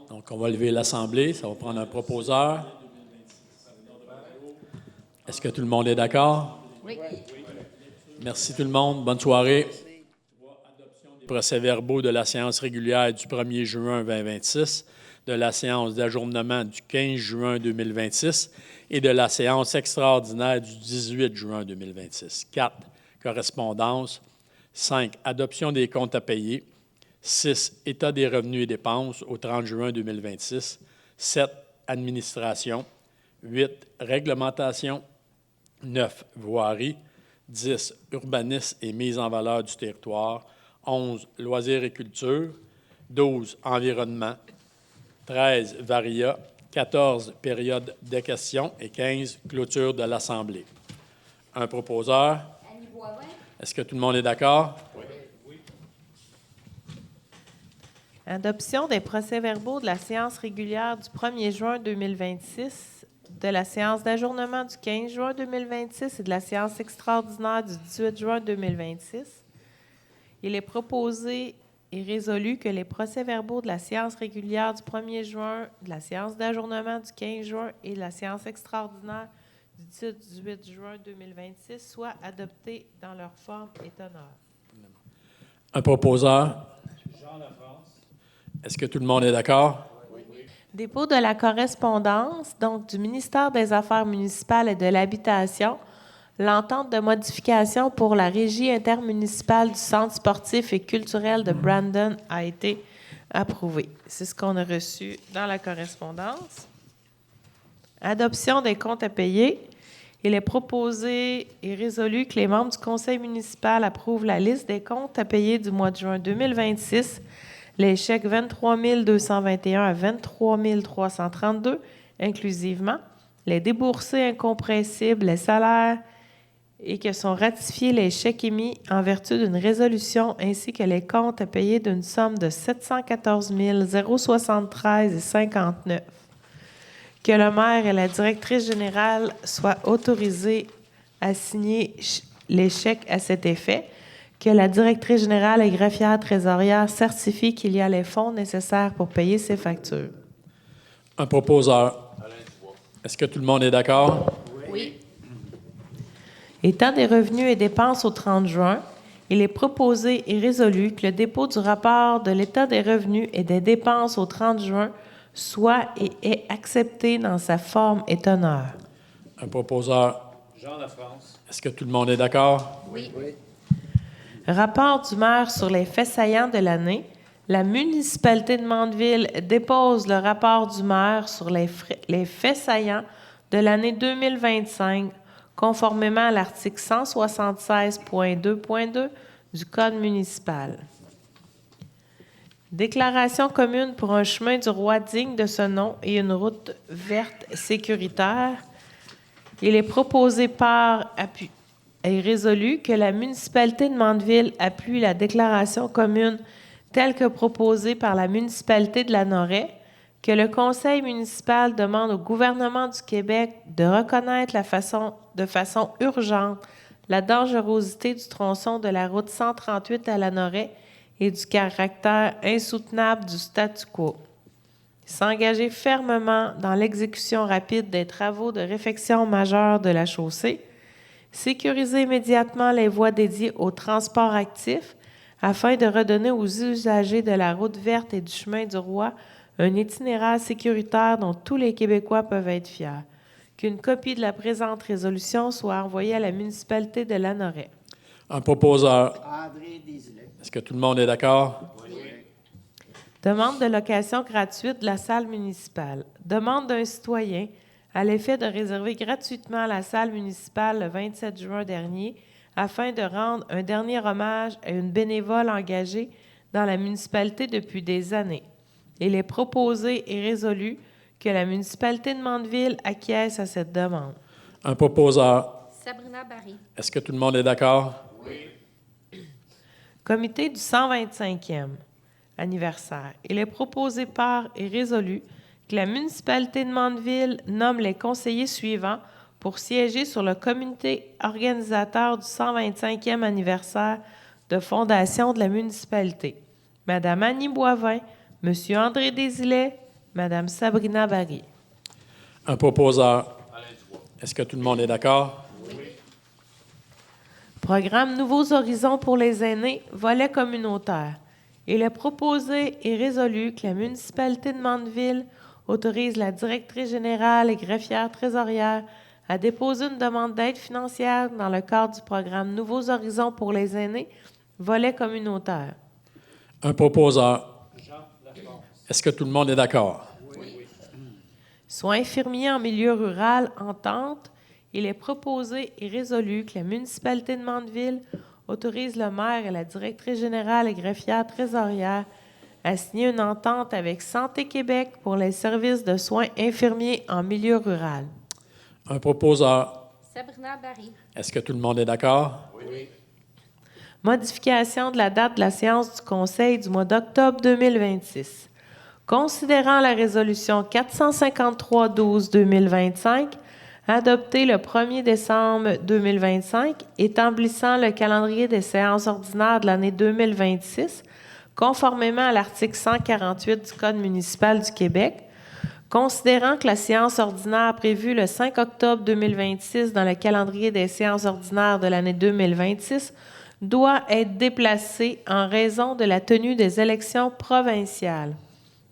Donc, on va lever l'Assemblée. Ça va prendre un proposeur. Est-ce que tout le monde est d'accord? Oui. Merci tout le monde. Bonne soirée. Procès-verbaux de la séance régulière du 1er juin 2026, de la séance d'ajournement du 15 juin 2026 et de la séance extraordinaire du 18 juin 2026. 4. Correspondance. 5. Adoption des comptes à payer. 6. État des revenus et dépenses au 30 juin 2026. 7. Administration. 8. Réglementation. 9. Voirie. 10. Urbanisme et mise en valeur du territoire. 11. Loisirs et culture. 12. Environnement. 13. Varia. 14. Période de questions. Et 15. Clôture de l'Assemblée. Un proposeur. Annie Boivin. Est-ce que tout le monde est d'accord? Oui. Adoption des procès-verbaux de la séance régulière du 1er juin 2026, de la séance d'ajournement du 15 juin 2026 et de la séance extraordinaire du 18 juin 2026. Il est proposé et résolu que les procès-verbaux de la séance régulière du 1er juin, de la séance d'ajournement du 15 juin et de la séance extraordinaire du 18 juin 2026 soient adoptés dans leur forme et teneur. Un proposeur. Jean Lafrance. Est-ce que tout le monde est d'accord? Oui. Dépôt de la correspondance, donc du ministère des Affaires municipales et de l'Habitation, l'entente de modification pour la régie intermunicipale du Centre sportif et culturel de Brandon a été approuvée. C'est ce qu'on a reçu dans la correspondance. Adoption des comptes à payer. Il est proposé et résolu que les membres du conseil municipal approuvent la liste des comptes à payer du mois de juin 2026, les chèques 23 221 à 23 332 inclusivement, les déboursés incompressibles, les salaires et que sont ratifiés les chèques émis en vertu d'une résolution ainsi que les comptes à payer d'une somme de 714 073,59. Que le maire et la directrice générale soient autorisés à signer les chèques à cet effet, que la directrice générale et greffière trésorière certifient qu'il y a les fonds nécessaires pour payer ces factures. Un proposeur. Est-ce que tout le monde est d'accord? Oui. État des revenus et dépenses au 30 juin, il est proposé et résolu que le dépôt du rapport de l'état des revenus et des dépenses au 30 juin soit et est accepté dans sa forme et teneur. Un proposeur. Jean Lafrance. Est-ce que tout le monde est d'accord? Oui. Rapport du maire sur les faits saillants de l'année. La municipalité de Mandeville dépose le rapport du maire sur les faits saillants de l'année 2025, conformément à l'article 176.2.2 du Code municipal. Déclaration commune pour un chemin du roi digne de ce nom et une route verte sécuritaire. Il est proposé par appui et résolu que la municipalité de Mandeville appuie la déclaration commune telle que proposée par la municipalité de Lanoraie, que le conseil municipal demande au gouvernement du Québec de reconnaître de façon urgente la dangerosité du tronçon de la route 138 à Lanoraie et du caractère insoutenable du statu quo. S'engager fermement dans l'exécution rapide des travaux de réfection majeure de la chaussée, sécuriser immédiatement les voies dédiées au transport actif afin de redonner aux usagers de la route verte et du chemin du roi un itinéraire sécuritaire dont tous les Québécois peuvent être fiers. Qu'une copie de la présente résolution soit envoyée à la municipalité de Lanoraie. Un proposeur. André Desilets. Est-ce que tout le monde est d'accord? Oui. Demande de location gratuite de la salle municipale. Demande d'un citoyen à l'effet de réserver gratuitement la salle municipale le 27 juin dernier afin de rendre un dernier hommage à une bénévole engagée dans la municipalité depuis des années. Il est proposé et résolu que la municipalité de Mandeville acquiesce à cette demande. Un proposeur. Sabrina Barry. Est-ce que tout le monde est d'accord? Comité du 125e anniversaire. Il est proposé par et résolu que la municipalité de Mandeville nomme les conseillers suivants pour siéger sur le comité organisateur du 125e anniversaire de fondation de la municipalité. Madame Annie Boivin, Monsieur André Desilets, Madame Sabrina Barry. Un proposeur. Est-ce que tout le monde est d'accord? Programme Nouveaux horizons pour les aînés, volet communautaire. Il est proposé et résolu que la municipalité de Mandeville autorise la directrice générale et greffière trésorière à déposer une demande d'aide financière dans le cadre du programme Nouveaux horizons pour les aînés, volet communautaire. Un proposeur. Est-ce que tout le monde est d'accord? Soins infirmiers en milieu rural, entente, il est proposé et résolu que la municipalité de Mandeville autorise le maire et la directrice générale et greffière trésorière à signer une entente avec Santé Québec pour les services de soins infirmiers en milieu rural. Un proposeur. Sabrina Barry. Est-ce que tout le monde est d'accord? Modification de la date de la séance du Conseil du mois d'octobre 2026. Considérant la résolution 453-12-2025, adoptée le 1er décembre 2025, établissant le calendrier des séances ordinaires de l'année 2026, conformément à l'article 148 du Code municipal du Québec, considérant que la séance ordinaire prévue le 5 octobre 2026 dans le calendrier des séances ordinaires de l'année 2026 doit être déplacée en raison de la tenue des élections provinciales.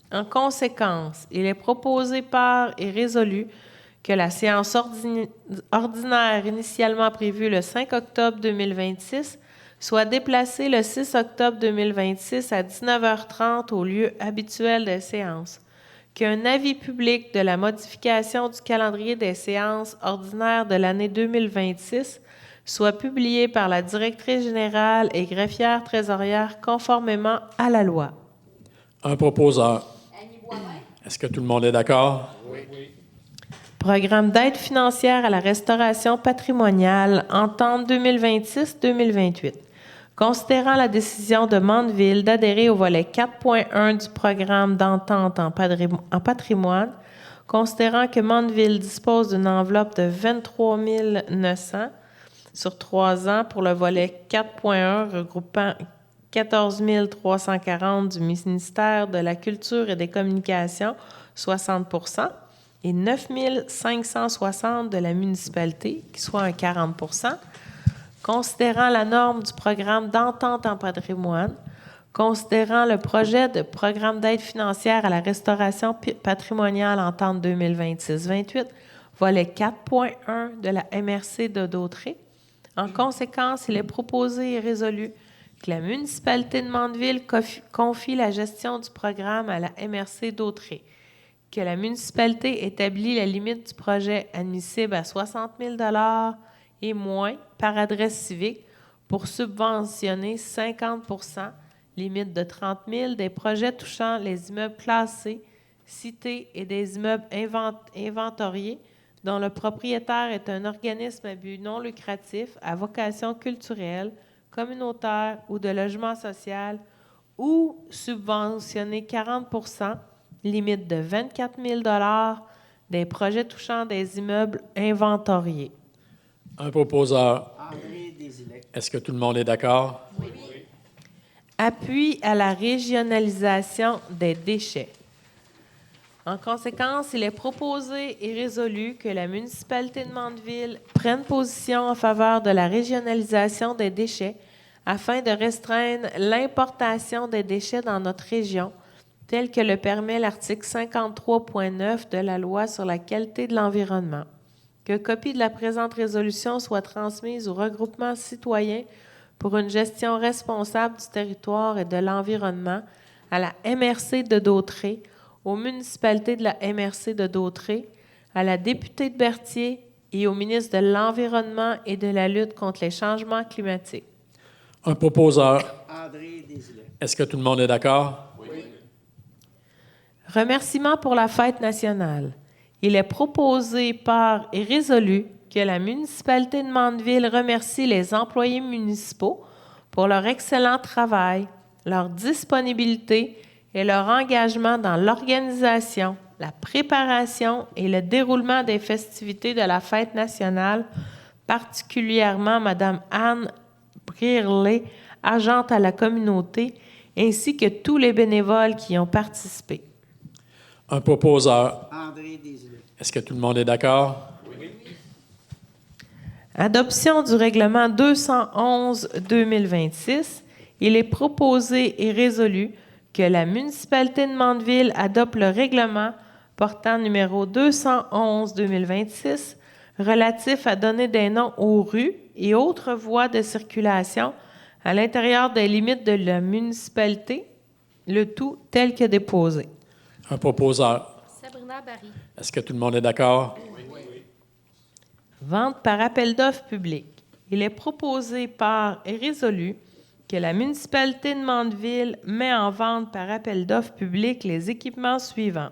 En conséquence, il est proposé par et résolu que la séance ordinaire initialement prévue le 5 octobre 2026 soit déplacée le 6 octobre 2026 à 19h30 au lieu habituel des séances, qu'un avis public de la modification du calendrier des séances ordinaires de l'année 2026 soit publié par la directrice générale et greffière trésorière conformément à la loi. Un proposeur. Annie Boivin. Est-ce que tout le monde est d'accord? Programme d'aide financière à la restauration patrimoniale, entente 2026-2028. Considérant la décision de Mandeville d'adhérer au volet 4.1 du programme d'entente en patrimoine, considérant que Mandeville dispose d'une enveloppe de 23 900 sur 3 ans pour le volet 4.1 regroupant 14 340 du ministère de la Culture et des Communications, 60 % et 9 560 de la municipalité, qui soit un 40 %, considérant la norme du programme d'entente en patrimoine, considérant le projet de programme d'aide financière à la restauration patrimoniale entente 2026-28, volet 4.1 de la MRC de Dautré. En conséquence, il est proposé et résolu que la municipalité de Mandeville confie la gestion du programme à la MRC d'Autré, que la municipalité établit la limite du projet admissible à 60 000 $ et moins par adresse civique pour subventionner 50 %, limite de 30 000 des projets touchant les immeubles classés, cités et des immeubles inventoriés dont le propriétaire est un organisme à but non lucratif à vocation culturelle, communautaire ou de logement social, ou subventionner 40 %, limite de 24 000 $ des projets touchant des immeubles inventoriés. Un proposeur. André Desilets. Est-ce que tout le monde est d'accord? Appui à la régionalisation des déchets. En conséquence, il est proposé et résolu que la municipalité de Mandeville prenne position en faveur de la régionalisation des déchets afin de restreindre l'importation des déchets dans notre région, tel que le permet l'article 53.9 de la Loi sur la qualité de l'environnement. Que copie de la présente résolution soit transmise au regroupement citoyen pour une gestion responsable du territoire et de l'environnement à la MRC de Dautré, aux municipalités de la MRC de Dautré, à la députée de Berthier et au ministre de l'Environnement et de la lutte contre les changements climatiques. Un proposeur. André Desilets. Est-ce que tout le monde est d'accord? Remerciements pour la fête nationale. Il est proposé par et résolu que la municipalité de Mandeville remercie les employés municipaux pour leur excellent travail, leur disponibilité et leur engagement dans l'organisation, la préparation et le déroulement des festivités de la fête nationale, particulièrement Mme Anne Brierley, agente à la communauté, ainsi que tous les bénévoles qui y ont participé. Un proposeur. André Desilets. Est-ce que tout le monde est d'accord? Adoption du règlement 211-2026. Il est proposé et résolu que la municipalité de Mandeville adopte le règlement portant numéro 211-2026 relatif à donner des noms aux rues et autres voies de circulation à l'intérieur des limites de la municipalité, le tout tel que déposé. Un proposeur. Sabrina Barry. Est-ce que tout le monde est d'accord? Vente par appel d'offres public. Il est proposé par et résolu que la municipalité de Mandeville met en vente par appel d'offres public les équipements suivants.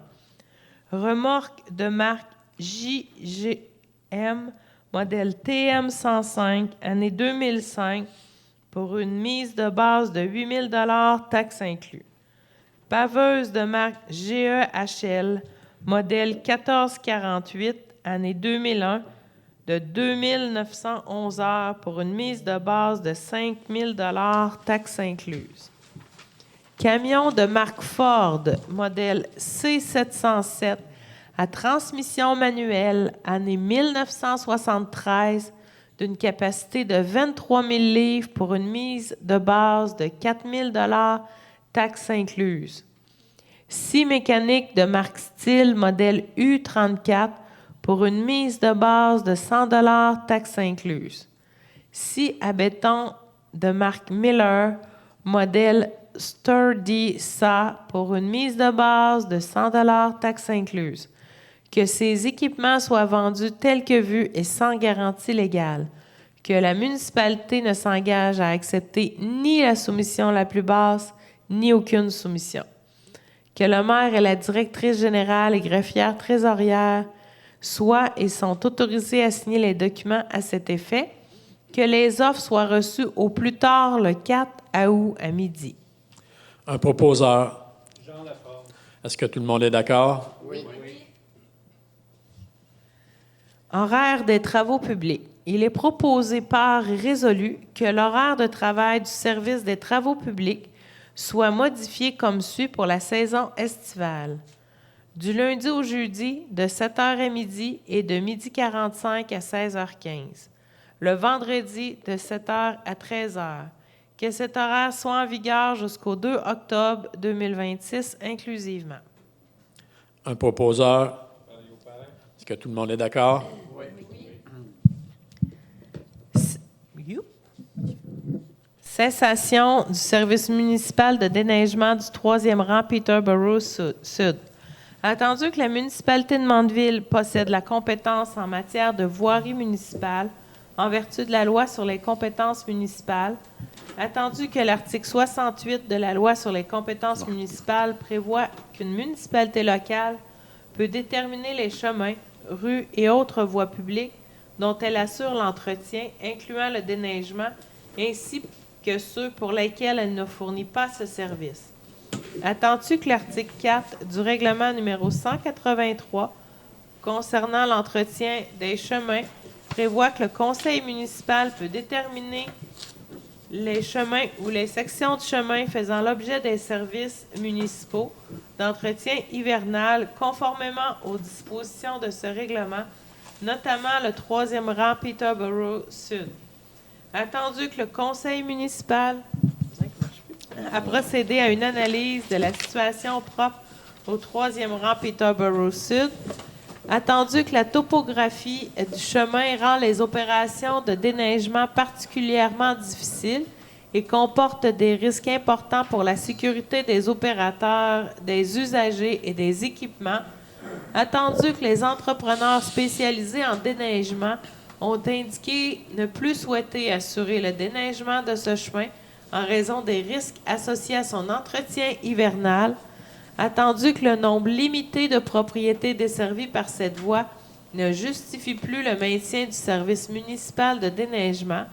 Remorque de marque JGM, modèle TM105, année 2005, pour une mise de base de 8 000 $, taxes inclus. Paveuse de marque GEHL, modèle 1448, année 2001, de 2 911 heures pour une mise de base de 5 000 $, taxes incluses. Camion de marque Ford, modèle C707, à transmission manuelle, année 1973, d'une capacité de 23 000 livres pour une mise de base de 4 000 $, taxes incluses. Scie mécanique de marque Style, modèle U34, pour une mise de base de 100 $, taxes incluses. Scie à béton de marque Miller, modèle Sturdy SA, pour une mise de base de 100 $, taxes incluses. Que ces équipements soient vendus tels que vus et sans garantie légale. Que la municipalité ne s'engage à accepter ni la soumission la plus basse, ni aucune soumission. Que le maire et la directrice générale et greffière trésorière soient et sont autorisés à signer les documents à cet effet, que les offres soient reçues au plus tard le 4 août à midi. Un proposeur. Jean Laforge. Est-ce que tout le monde est d'accord? Oui. Horaire des travaux publics. Il est proposé par et résolu que l'horaire de travail du service des travaux publics soit modifié comme suit pour la saison estivale. Du lundi au jeudi, de 7h à midi et de 12h45 à 16h15. Le vendredi, de 7h à 13h. Que cet horaire soit en vigueur jusqu'au 2 octobre 2026 inclusivement. Un proposeur. Est-ce que tout le monde est d'accord? Cessation du service municipal de déneigement du 3e rang Peterborough Sud. Attendu que la municipalité de Mandeville possède la compétence en matière de voirie municipale en vertu de la loi sur les compétences municipales, attendu que l'article 68 de la loi sur les compétences municipales prévoit qu'une municipalité locale peut déterminer les chemins, rues et autres voies publiques dont elle assure l'entretien, incluant le déneigement, ainsi que ceux pour lesquels elle ne fournit pas ce service. Attendu que l'article 4 du règlement numéro 183 concernant l'entretien des chemins prévoit que le conseil municipal peut déterminer les chemins ou les sections de chemin faisant l'objet des services municipaux d'entretien hivernal conformément aux dispositions de ce règlement, notamment le 3e rang Peterborough Sud. Attendu que le conseil municipal a procédé à une analyse de la situation propre au 3e rang Peterborough Sud, attendu que la topographie du chemin rend les opérations de déneigement particulièrement difficiles et comporte des risques importants pour la sécurité des opérateurs, des usagers et des équipements, attendu que les entrepreneurs spécialisés en déneigement ont indiqué ne plus souhaiter assurer le déneigement de ce chemin en raison des risques associés à son entretien hivernal, attendu que le nombre limité de propriétés desservies par cette voie ne justifie plus le maintien du service municipal de déneigement,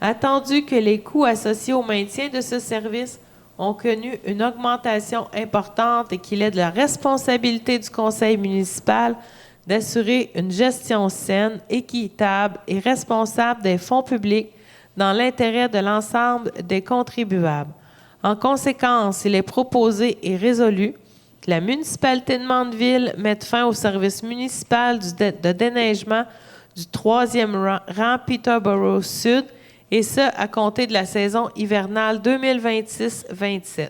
attendu que les coûts associés au maintien de ce service ont connu une augmentation importante et qu'il est de la responsabilité du conseil municipal d'assurer une gestion saine, équitable et responsable des fonds publics dans l'intérêt de l'ensemble des contribuables. En conséquence, il est proposé et résolu que la municipalité de Mandeville mette fin au service municipal de déneigement du 3e rang Peterborough Sud, et ce, à compter de la saison hivernale 2026-27.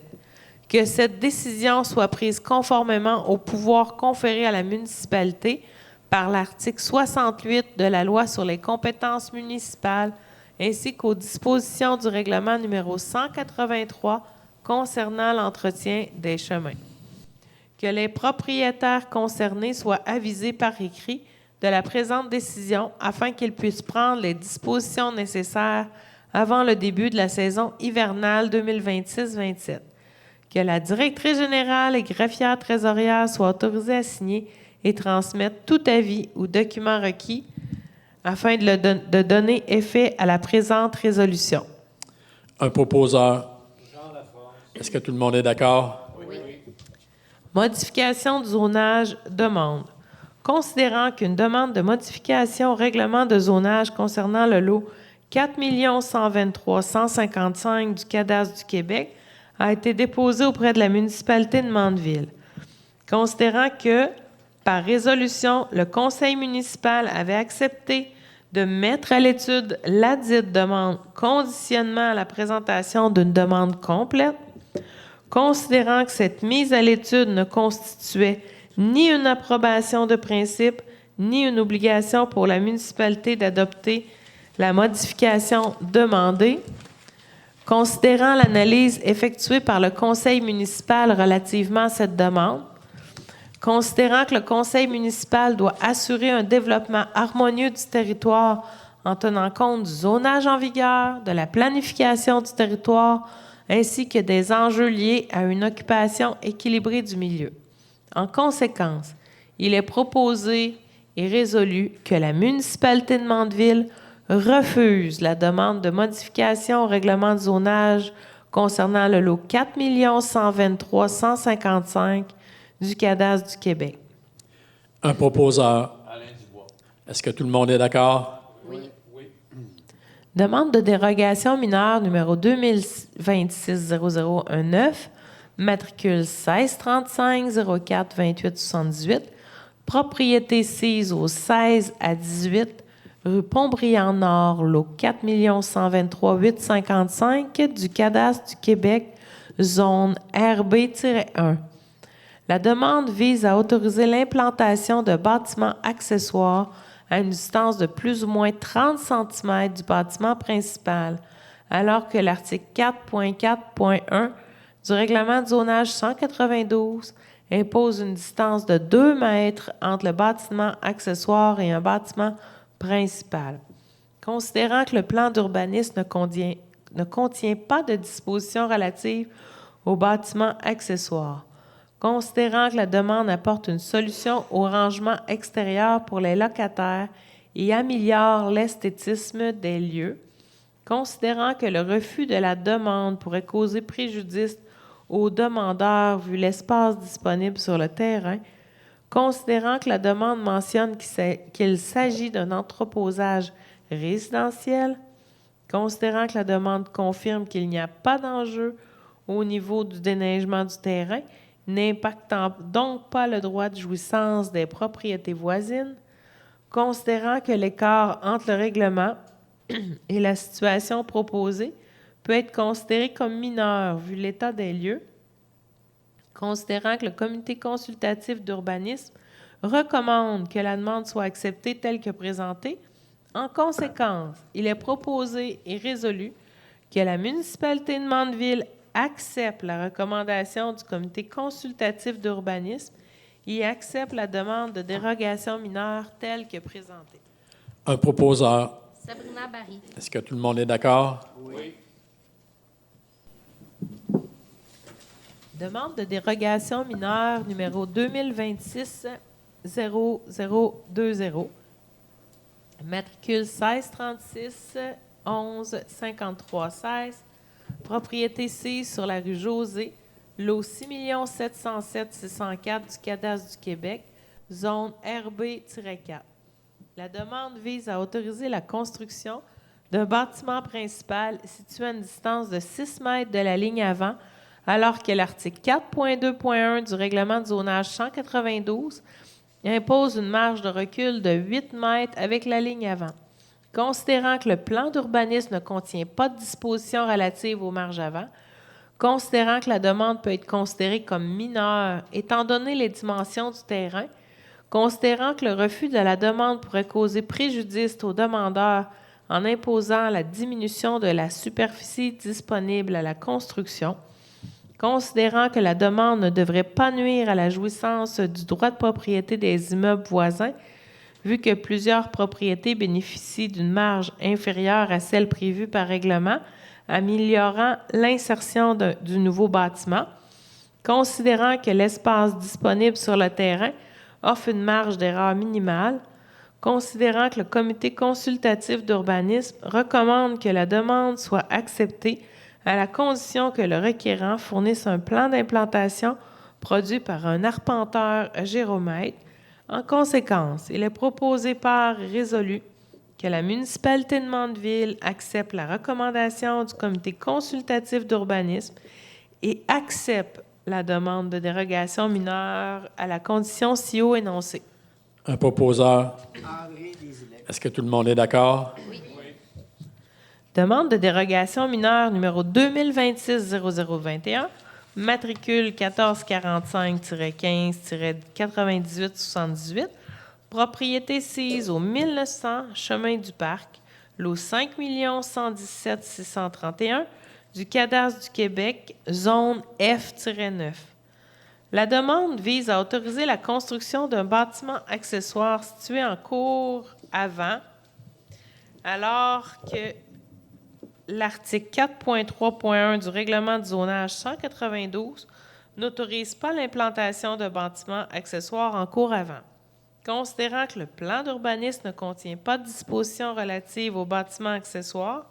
Que cette décision soit prise conformément au pouvoir conféré à la municipalité par l'article 68 de la Loi sur les compétences municipales, ainsi qu'aux dispositions du règlement numéro 183 concernant l'entretien des chemins. Que les propriétaires concernés soient avisés par écrit de la présente décision afin qu'ils puissent prendre les dispositions nécessaires avant le début de la saison hivernale 2026-27. Que la directrice générale et greffière trésorière soient autorisées à signer et transmettre tout avis ou document requis afin de donner effet à la présente résolution. Un proposeur. Est-ce que tout le monde est d'accord? Modification du zonage demande. Considérant qu'une demande de modification au règlement de zonage concernant le lot 4 123 155 du cadastre du Québec a été déposée auprès de la municipalité de Mandeville. Considérant que, par résolution, le conseil municipal avait accepté de mettre à l'étude ladite demande conditionnement à la présentation d'une demande complète, considérant que cette mise à l'étude ne constituait ni une approbation de principe, ni une obligation pour la municipalité d'adopter la modification demandée, considérant l'analyse effectuée par le conseil municipal relativement à cette demande, considérant que le conseil municipal doit assurer un développement harmonieux du territoire en tenant compte du zonage en vigueur, de la planification du territoire, ainsi que des enjeux liés à une occupation équilibrée du milieu. En conséquence, il est proposé et résolu que la municipalité de Mandeville refuse la demande de modification au règlement de zonage concernant le lot 4 123 155 du cadastre du Québec. Un proposeur. Est-ce que tout le monde est d'accord? Demande de dérogation mineure numéro 2026-0019, matricule 1635 04 28 78, propriété sise au 16 à 18 rue Pont-Brillant-Nord, lot 4 123 855 du cadastre du Québec, zone RB-1. La demande vise à autoriser l'implantation de bâtiments accessoires à une distance de plus ou moins 30 cm du bâtiment principal, alors que l'article 4.4.1 du règlement de zonage 192 impose une distance de 2 mètres entre le bâtiment accessoire et un bâtiment principal. Considérant que le plan d'urbanisme ne contient pas de dispositions relatives aux bâtiments accessoires, considérant que la demande apporte une solution au rangement extérieur pour les locataires et améliore l'esthétisme des lieux, considérant que le refus de la demande pourrait causer préjudice aux demandeurs vu l'espace disponible sur le terrain, considérant que la demande mentionne qu'il s'agit d'un entreposage résidentiel, considérant que la demande confirme qu'il n'y a pas d'enjeu au niveau du déneigement du terrain, n'impactant donc pas le droit de jouissance des propriétés voisines, considérant que l'écart entre le règlement et la situation proposée peut être considéré comme mineur vu l'état des lieux, considérant que le comité consultatif d'urbanisme recommande que la demande soit acceptée telle que présentée. En conséquence, il est proposé et résolu que la municipalité de Mandeville accepte la recommandation du comité consultatif d'urbanisme et accepte la demande de dérogation mineure telle que présentée. Un proposeur. Sabrina Barry. Est-ce que tout le monde est d'accord? Oui. Demande de dérogation mineure numéro 2026-0020. Matricule 1636 11 53 16. Propriété sise sur la rue José, lot 6 707 604 du cadastre du Québec, zone RB-4. La demande vise à autoriser la construction d'un bâtiment principal situé à une distance de 6 mètres de la ligne avant, alors que l'article 4.2.1 du règlement de zonage 192 impose une marge de recul de 8 mètres avec la ligne avant. Considérant que le plan d'urbanisme ne contient pas de dispositions relatives aux marges avant, considérant que la demande peut être considérée comme mineure étant donné les dimensions du terrain, considérant que le refus de la demande pourrait causer préjudice au demandeur en imposant la diminution de la superficie disponible à la construction, considérant que la demande ne devrait pas nuire à la jouissance du droit de propriété des immeubles voisins, vu que plusieurs propriétés bénéficient d'une marge inférieure à celle prévue par règlement, améliorant l'insertion du nouveau bâtiment, considérant que l'espace disponible sur le terrain offre une marge d'erreur minimale, considérant que le comité consultatif d'urbanisme recommande que la demande soit acceptée à la condition que le requérant fournisse un plan d'implantation produit par un arpenteur géromètre. En conséquence, il est proposé par et résolu que la municipalité de Mandeville accepte la recommandation du comité consultatif d'urbanisme et accepte la demande de dérogation mineure à la condition si haut énoncée. Un proposeur. André Desilets. Est-ce que tout le monde est d'accord? Demande de dérogation mineure numéro 2026-0021, matricule 1445-15-9878, propriété sise au 1900 Chemin du Parc, lot 5 117 631 du Cadastre du Québec, zone F-9. La demande vise à autoriser la construction d'un bâtiment accessoire situé en cours avant, alors que l'article 4.3.1 du règlement du zonage 192 n'autorise pas l'implantation de bâtiments accessoires en cours avant. Considérant que le plan d'urbanisme ne contient pas de dispositions relatives aux bâtiments accessoires,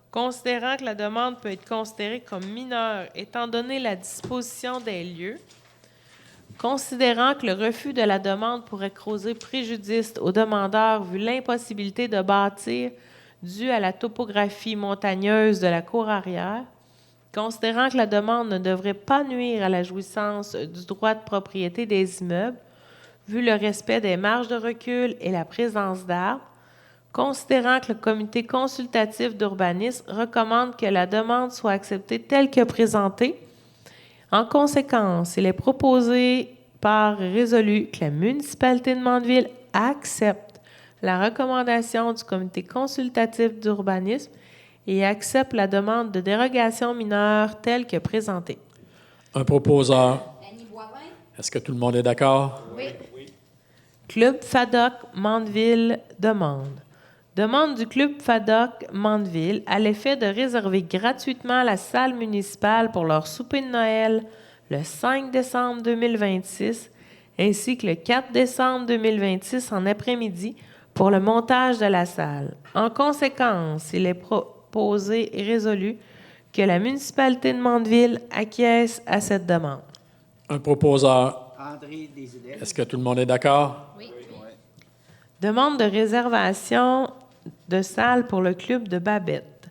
considérant que la demande peut être considérée comme mineure étant donné la disposition des lieux, considérant que le refus de la demande pourrait causer préjudice au demandeur vu l'impossibilité de bâtir due à la topographie montagneuse de la cour arrière, considérant que la demande ne devrait pas nuire à la jouissance du droit de propriété des immeubles, vu le respect des marges de recul et la présence d'arbres, considérant que le comité consultatif d'urbanisme recommande que la demande soit acceptée telle que présentée. En conséquence, il est proposé par et résolu que la municipalité de Mandeville accepte la recommandation du comité consultatif d'urbanisme et accepte la demande de dérogation mineure telle que présentée. Un proposeur. Annie Boivin? Est-ce que tout le monde est d'accord? Oui. Club FADOC Mandeville demande. Demande du Club FADOC Mandeville à l'effet de réserver gratuitement la salle municipale pour leur souper de Noël le 5 décembre 2026 ainsi que le 4 décembre 2026 en après-midi pour le montage de la salle. En conséquence, il est proposé et résolu que la municipalité de Mandeville acquiesce à cette demande. Un proposeur. André Desilets. Est-ce que tout le monde est d'accord? Oui. Demande de réservation de salle pour le club de Babette.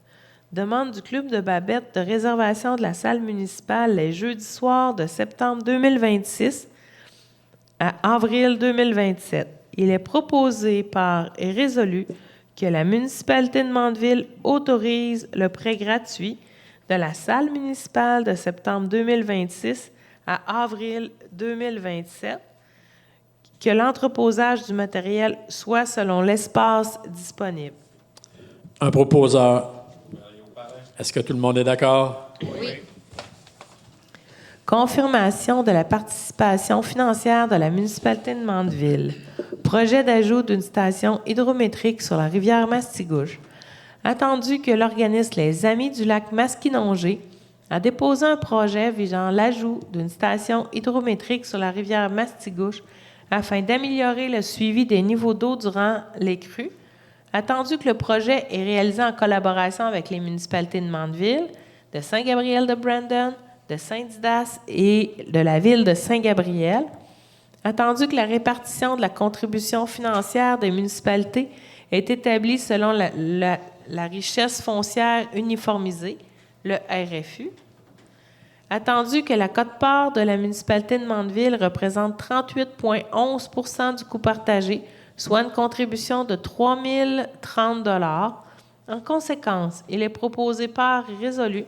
Demande du club de Babette de réservation de la salle municipale les jeudis soirs de septembre 2026 à avril 2027. Il est proposé par et résolu que la municipalité de Mandeville autorise le prêt gratuit de la salle municipale de septembre 2026 à avril 2027, que l'entreposage du matériel soit selon l'espace disponible. Un proposeur. Est-ce que tout le monde est d'accord? Oui. Confirmation de la participation financière de la municipalité de Mandeville. Projet d'ajout d'une station hydrométrique sur la rivière Mastigouche. Attendu que l'organisme Les Amis du lac Masquinongé a déposé un projet visant l'ajout d'une station hydrométrique sur la rivière Mastigouche afin d'améliorer le suivi des niveaux d'eau durant les crues. Attendu que le projet est réalisé en collaboration avec les municipalités de Mandeville, de Saint-Gabriel-de-Brandon, de Saint-Didas et de la ville de Saint-Gabriel. Attendu que la répartition de la contribution financière des municipalités est établie selon la richesse foncière uniformisée, le RFU. Attendu que la quote-part de la municipalité de Mandeville représente 38,11 du coût partagé, soit une contribution de 3 030 $. En conséquence, il est proposé par et résolu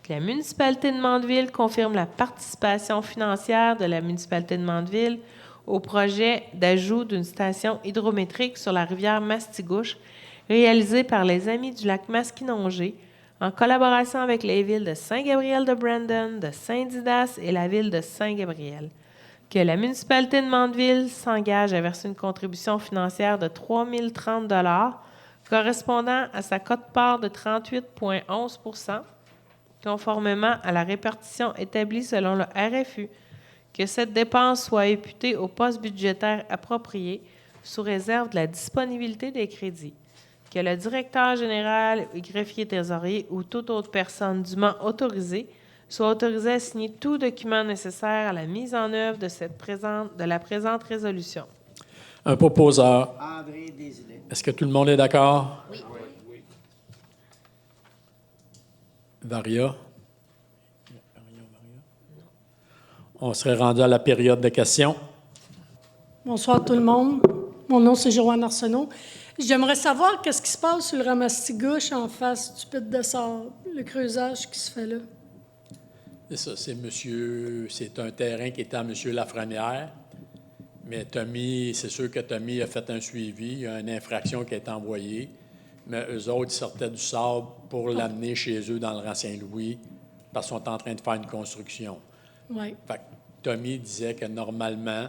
que la municipalité de Mandeville confirme la participation financière de la municipalité de Mandeville au projet d'ajout d'une station hydrométrique sur la rivière Mastigouche, réalisé par les Amis du lac Masquinongé, en collaboration avec les villes de Saint-Gabriel-de-Brandon, de Saint-Didas et la ville de Saint-Gabriel. Que la municipalité de Mandeville s'engage à verser une contribution financière de 3 030 $, correspondant à sa quote-part de 38,11 %, conformément à la répartition établie selon le RFU. Que cette dépense soit imputée au poste budgétaire approprié, sous réserve de la disponibilité des crédits. Que le directeur général, greffier trésorier ou toute autre personne dûment autorisée soit autorisé à signer tout document nécessaire à la mise en œuvre de la présente résolution. Un proposeur. André Desilets. Est-ce que tout le monde est d'accord? Oui. Varia? On serait rendu à la période de questions. Bonsoir tout le monde. Mon nom, c'est Joanne Arsenault. J'aimerais savoir qu'est-ce qui se passe sur le Ramastigouche en face du pit de sable, le creusage qui se fait là. C'est ça, c'est un terrain qui est à M. Lafrenière. Mais Tommy, c'est sûr que Tommy a fait un suivi, il y a une infraction qui est envoyée. Mais eux autres, ils sortaient du sable pour l'amener chez eux dans le rang Saint-Louis parce qu'ils sont en train de faire une construction. Oui. Fait que Tommy disait que normalement,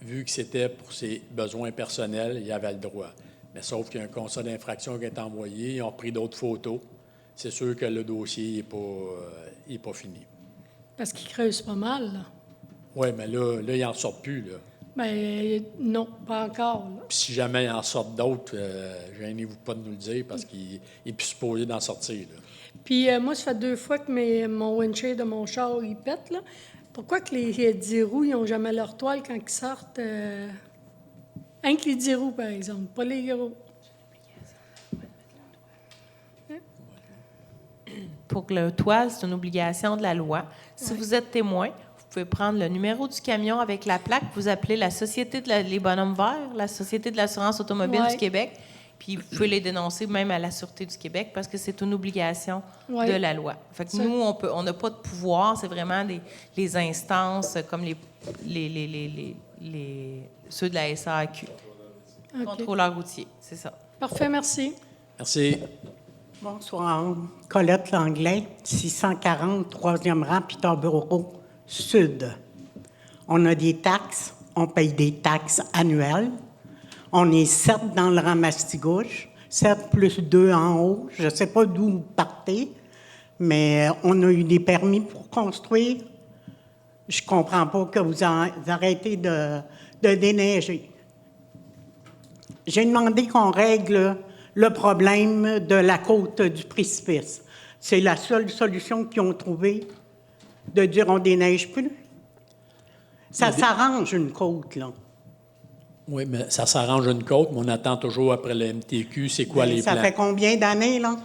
vu que c'était pour ses besoins personnels, il avait le droit. Mais sauf qu'il y a un constat d'infraction qui est envoyé, ils ont pris d'autres photos. C'est sûr que le dossier n'est pas fini. Parce qu'il creuse pas mal, là. Oui, mais là, il n'en sort plus, là. Bien, non, pas encore, là. Puis si jamais il en sort d'autres, gênez-vous pas de nous le dire parce qu'il est plus supposé d'en sortir, là. Puis moi, ça fait 2 fois que mon windshield de mon char, il pète, là. Pourquoi que les 10 roues, ils n'ont jamais leur toile quand ils sortent? Rien que les 10 roues, par exemple, pas les gros. Pour que le toile, c'est une obligation de la loi. Si vous êtes témoin, vous pouvez prendre le numéro du camion avec la plaque, vous appelez la Société les Bonhommes Verts, la Société de l'assurance automobile du Québec, puis vous pouvez les dénoncer même à la Sûreté du Québec parce que c'est une obligation de la loi. Fait que nous, on n'a pas de pouvoir, c'est vraiment les instances comme ceux de la SAQ. Okay. Contrôleur routier, c'est ça. Parfait, merci. Merci. Bonsoir. Colette Langlais, 640, 3e rang, Peterborough Sud. On a des taxes, on paye des taxes annuelles. On est 7 dans le rang Mastigouche, 7 plus 2 en haut. Je ne sais pas d'où vous partez, mais on a eu des permis pour construire. Je ne comprends pas que vous arrêtez de déneiger. J'ai demandé qu'on règle le problème de la côte du précipice. C'est la seule solution qu'ils ont trouvée, de dire on déneige plus. Ça s'arrange une côte, là. Oui, mais ça s'arrange une côte, mais on attend toujours après le MTQ, c'est quoi les plans? Ça fait combien d'années, là?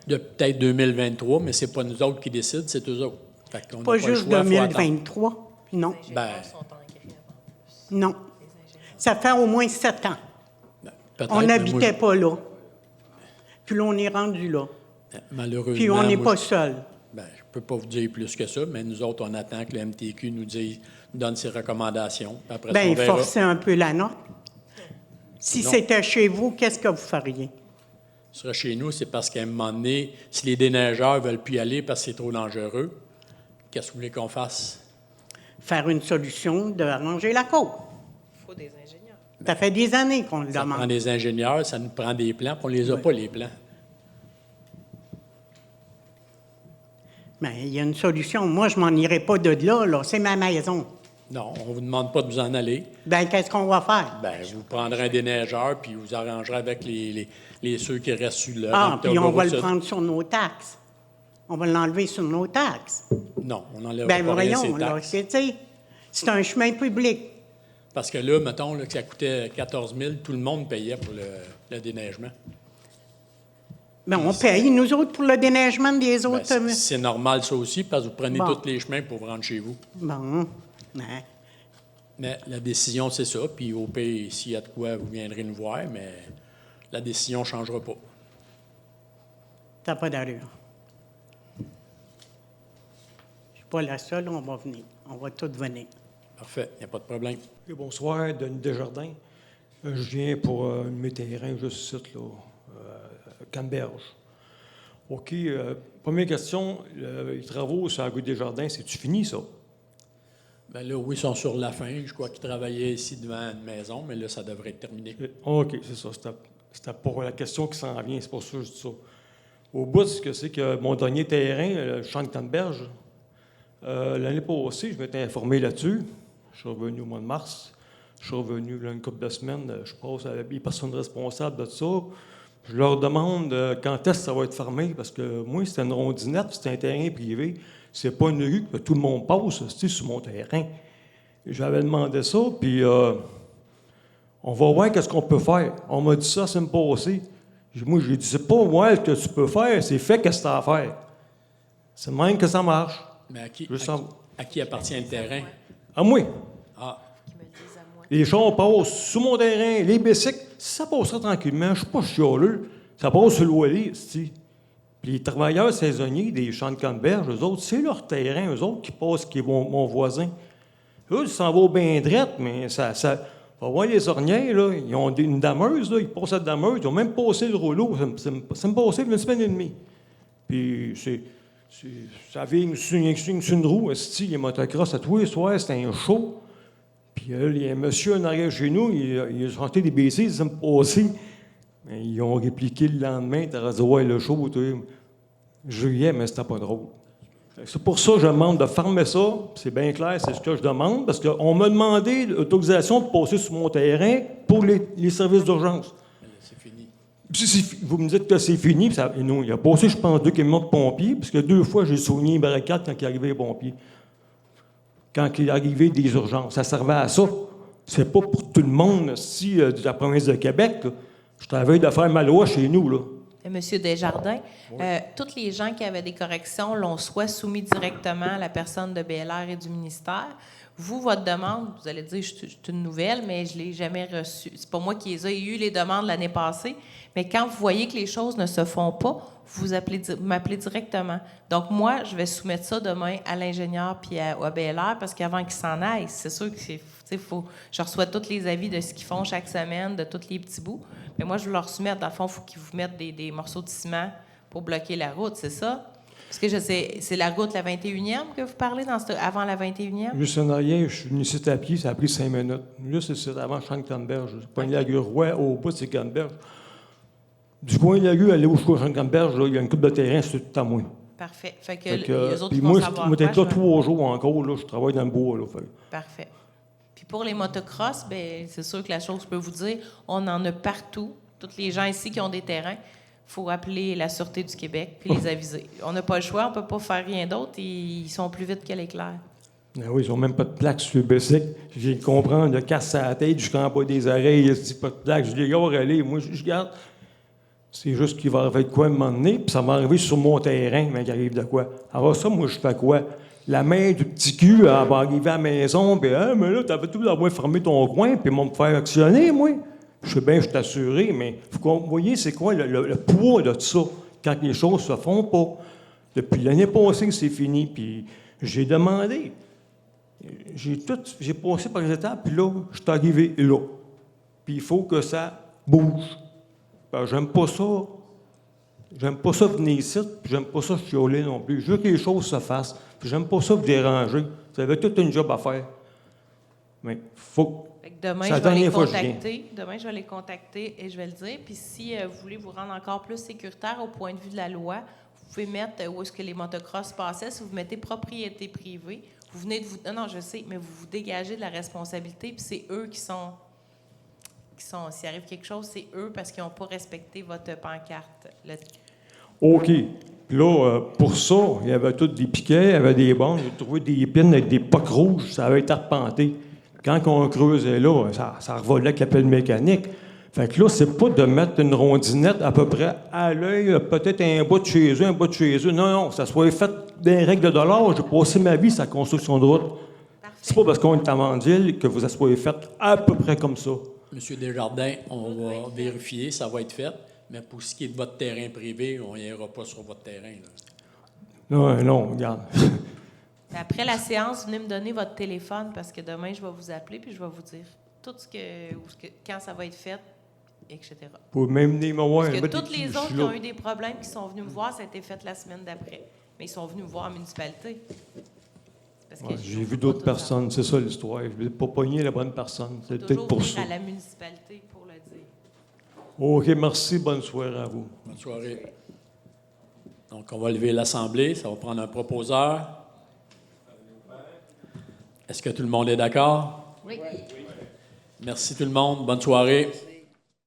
De peut-être 2023, mais c'est pas nous autres qui décident, c'est eux autres. Fait qu'on n'a Pas le juste choix, faut 2023, non. Ben, Non. Ça fait au moins 7 ans. peut-être, On mais n'habitait moi, pas là. Puis là, on est rendu là. malheureusement, Puis on n'est moi, pas seul. Ben, je ne peux pas vous dire plus que ça, mais nous autres, on attend que le MTQ nous donne ses recommandations. Puis après ça, on Bien, verra. forcez un peu la note. Si Non. c'était chez vous, qu'est-ce que vous feriez? Ce sera chez nous, c'est parce qu'à un moment donné, si les déneigeurs ne veulent plus y aller parce que c'est trop dangereux, qu'est-ce que vous voulez qu'on fasse? Faire une solution de arranger la côte. Il faut des ingénieurs. Ça fait des années qu'on le Ça prend demande. des ingénieurs, ça nous prend des plans, puis on ne les a pas, les plans. Bien, il y a une solution. Moi, je m'en irai pas de là, là. C'est ma maison. Non, on ne vous demande pas de vous en aller. Bien, qu'est-ce qu'on va faire? Bien, vous prendrez un déneigeur, puis vous arrangerez avec ceux qui restent sur le Ah, puis on va le Sud. prendre sur nos taxes. On va l'enlever sur nos taxes. Non, on n'enlève Bien, pas rien, voyons, ces là, taxes. c'est un chemin public. Parce que là, mettons là, que ça coûtait 14 000, tout le monde payait pour le déneigement. Ben, on paye, nous autres, pour le déneigement des Ben, autres. c'est normal, ça aussi, parce que vous prenez Bon. tous les chemins pour vous rendre chez vous. Bon. Ouais. Mais la décision, c'est ça. Puis au pire, s'il y a de quoi, vous viendrez nous voir, mais la décision ne changera pas. T'as pas d'allure. Je suis pas la seule, on va venir. On va tous venir. Parfait, il n'y a pas de problème. Et bonsoir, Denis Desjardins. Je viens pour mes terrains juste ici, là, Canneberge. OK. Première question, les travaux sur la rue Desjardins, c'est-tu fini, ça? Bien là, oui, ils sont sur la fin. Je crois qu'ils travaillaient ici devant une maison, mais là, ça devrait être terminé. OK, c'est ça. C'était pour la question qui s'en vient, c'est pour ça que je dis ça. Au bout, ce que c'est que mon dernier terrain, le champ de Canneberge, l'année passée, je m'étais informé là-dessus. Je suis revenu au mois de mars. Je suis revenu là, une couple de semaines. Je passe avec les personnes responsables de ça. Je leur demande quand est-ce que ça va être fermé, parce que moi, c'était une rondinette, c'était un terrain privé. C'est pas une rue que tout le monde passe, c'est sur mon terrain. J'avais demandé ça, puis on va voir qu'est-ce qu'on peut faire. On m'a dit ça la semaine passée. Moi, j'ai dit, c'est pas moi ce que tu peux faire, c'est fait qu'est-ce que tu as à faire. C'est même que ça marche. Mais à qui appartient le terrain? À moi. Ah, Les chars passent sur mon terrain, les bicycles, si ça passerait tranquillement, je ne suis pas chialeux, ça passe sur l'Ouali, c'ti. Puis les travailleurs saisonniers des champs de Canneberge, eux autres, c'est leur terrain, eux autres qui passent, qui est mon voisin. Eux, ils s'en vont bien drette, mais ça va voir les orniers, là, ils ont une dameuse, là, ils passent cette dameuse, ils ont même passé le rouleau, ça me passait une semaine et demie. Puis ça vient sur une roue, c'ti, les motocross, à tous les soirs, c'était un show. Puis il y a un monsieur en arrière chez nous, il a chanté des bêtises, ça me passait. Mais ils ont répliqué le lendemain, t'as dit, ouais, le show, je riais, mais c'était pas drôle. C'est pour ça que je demande de fermer ça, c'est bien clair, c'est ce que je demande, parce qu'on m'a demandé l'autorisation de passer sur mon terrain pour les services d'urgence. c'est fini. Vous me dites que c'est fini, puis non, il a passé, je pense, 2 camions de pompiers, parce que 2 fois, j'ai soigné les barricades quand il arrivait les pompiers. Quand il est arrivé des urgences. Ça servait à ça. C'est pas pour tout le monde ici de la province de Québec. Là. Je travaille de faire ma loi chez nous. Là. Monsieur Desjardins, tous les gens qui avaient des corrections l'ont soit soumis directement à la personne de BLR et du ministère. Vous, votre demande, vous allez dire, c'est une nouvelle, mais je ne l'ai jamais reçue. C'est pas moi qui les ai eu les demandes l'année passée. Mais quand vous voyez que les choses ne se font pas, vous m'appelez directement. Donc, moi, je vais soumettre ça demain à l'ingénieur puis à BLR parce qu'avant qu'ils s'en aillent, c'est sûr que je reçois tous les avis de ce qu'ils font chaque semaine, de tous les petits bouts. Mais moi, je vais leur soumettre. Dans le fond, il faut qu'ils vous mettent des morceaux de ciment pour bloquer la route, c'est ça? Parce que je sais, c'est la route la 21e que vous parlez avant la 21e? Juste en arrière, je suis venu ici à pied, ça a pris 5 minutes. Juste ici, avant champ de Canneberge. J'ai pogné la rue Roy, au bout, c'est Canneberge. Du coin de la rue, aller au champ de Canneberge, là, il y a une coupe de terrain, c'est tout à moi. Parfait. Fait que Fait les autres puis ils vont moi, savoir moi, quoi, j'étais là 3 jours encore, là, je travaille dans le bois. Là, fait. Parfait. Puis pour les motocross, bien, c'est sûr que la chose que je peux vous dire, on en a partout. Tous les gens ici qui ont des terrains, il faut appeler la Sûreté du Québec puis les aviser. On n'a pas le choix, on ne peut pas faire rien d'autre. Ils sont plus vite que l'éclair. Ah oui, ils n'ont même pas de plaque sur le bicycle. Je viens de comprendre, le casse à la tête jusqu'en bas des oreilles, il dit pas de plaque. Je dis, gars, allez, moi, je garde. C'est juste qu'il va arriver de quoi à un moment donné, puis ça va arriver sur mon terrain, mais il arrive de quoi. Alors ça, moi, je fais quoi? La main du petit cul, elle va arriver à la maison, puis « mais là, t'avais tout d'avoir fermé ton coin, puis ils vont me faire actionner, moi. » Je sais bien, je suis assuré, mais vous voyez, c'est quoi le poids de tout ça, quand les choses se font pas. Depuis l'année passée, c'est fini, puis j'ai demandé. J'ai passé par les étapes, puis là, je suis arrivé là. Puis il faut que ça bouge. Ben, j'aime pas ça. J'aime pas ça venir ici, puis j'aime pas ça chioler non plus. Je veux que les choses se fassent, puis j'aime pas ça vous déranger. Vous avez toute une job à faire. Mais faut. Fait que demain, C'est la je vais les dernière fois que je viens. contacter. Demain, je vais les contacter et je vais le dire. Puis si vous voulez vous rendre encore plus sécuritaire au point de vue de la loi, vous pouvez mettre où est-ce que les motocross passaient. Si vous mettez propriété privée, vous venez de vous... Non, je sais, mais vous vous dégagez de la responsabilité, puis c'est eux qui sont... S'il arrive quelque chose, c'est eux parce qu'ils n'ont pas respecté votre pancarte. OK. Puis là, pour ça, il y avait tous des piquets, il y avait des bandes, j'ai trouvé des pins avec des pocs rouges, ça avait été arpenté. Quand on creusait là, ça revolait avec la pelle mécanique. Fait que là, c'est pas de mettre une rondinette à peu près à l'œil, peut-être un bout de chez eux, un bout de chez eux. Non, non, ça soit fait des règles de l'art. J'ai passé ma vie sur la construction de route. C'est pas parce qu'on est à Mandeville que vous soyez fait à peu près comme ça. Monsieur Desjardins, on va vérifier, ça va être fait. Mais pour ce qui est de votre terrain privé, on n'ira pas sur votre terrain. Là. Non, non, regarde. Après la séance, venez me donner votre téléphone parce que demain, je vais vous appeler puis je vais vous dire tout quand ça va être fait, etc. Pour même venir me voir. Parce que mettre toutes des les petits autres qui chouchous. ont eu des problèmes, qui sont venus me voir, ça a été fait la semaine d'après. Mais ils sont venus me voir à la municipalité. Parce que Ouais, ils j'ai ont vu pas d'autres tout personnes, c'est ça l'histoire. Je n'ai pas pogné la bonne personne. C'est savoir. peut-être Toujours pour venir ça. à la municipalité pour le dire. OK, merci. Bonne soirée à vous. Bonne soirée. Donc, on va lever l'Assemblée. Ça va prendre un proposeur. Est-ce que tout le monde est d'accord? Oui. Merci tout le monde. Bonne soirée.